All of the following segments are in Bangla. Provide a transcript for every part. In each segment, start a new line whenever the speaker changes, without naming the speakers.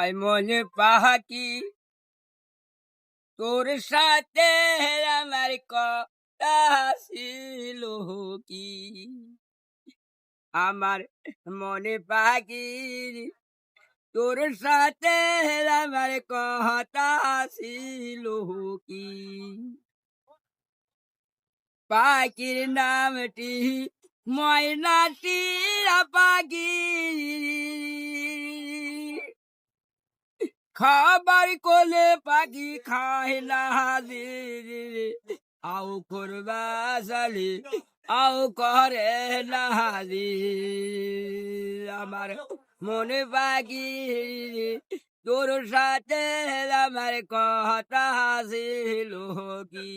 আই মনে পাখি তোর সাথে আমার কথা ছিল কি আমার মনে পাখি তোর সাথে আমার কথা ছিল কি পাখির নামটি ময়নাটি পাখি খাবার কোলে পাখি খায় না হাজির আও করবা সালি আও করে না হাজির আমার মনে পাখি তোর সাথে আমার কথা ছিল কি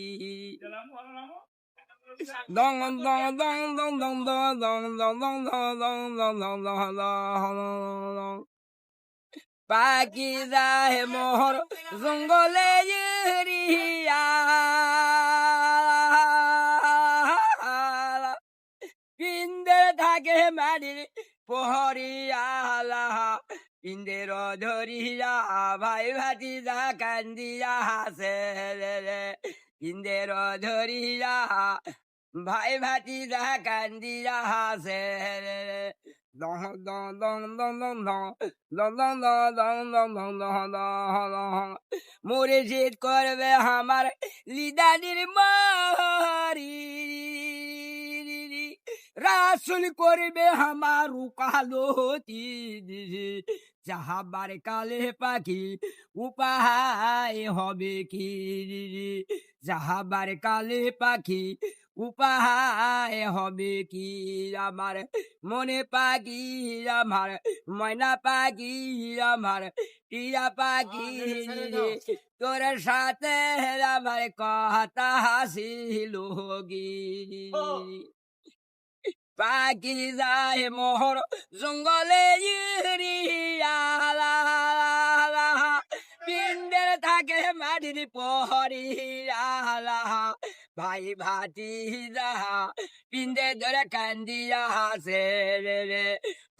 দং দং দং দং দং দং দং দং দং দং দং দং দং দং পাখি যায় মোহর জঙ্গলে ইউরিয়া পিন্দে থাকে মাটির পহরিয়ালা পিন্দের ধরিয়া ভাই ভাতি যা কান্দিয়া হাসে পিন্দের ধরিয়া ভাই ভাতি যা কান্দিয়া হাসে দং দং দং দং দং দং দং দং দং দং দং দং মোরে জিদ করবে আমার লিদানির মারি রাসুল করবে আমার কালতি যাহাবার কালে পাখি উপায় হবে কি যাহাবার কালে পাখি উপায় হবে কি আমার মনে পাখি আমার ময়না পাখি আমার টিয়া পাখি তোর সাথে আমার কথা ছিল গি পাখি যায় মোহর জঙ্গলে ইউরিয়ালা পিন্ডের থাকে মাটির পহরিয়ালা ভাই ভাতি যাহা পিন্দে ধরে কান্দিয়া হাসে রে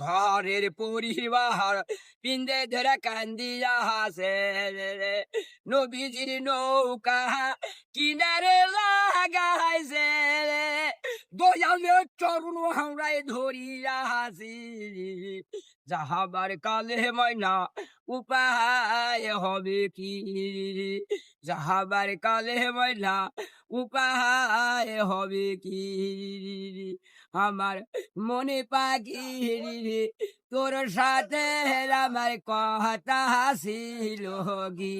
ঘরের পরিবার পিন্দে ধরে কান্দিয়া হাসে রে নবীজির নৌকা কিনারে লাগাইছে রে দয়ালের চরণ হাওড়ায় ধরিয়া হাসি যাহাবার কালে ময়না উপায় হবে কি যাহাবার কালে ময়না উপায় হবে কি আমার মনে পাখি তোর সাথে আমার কথা ছিল কি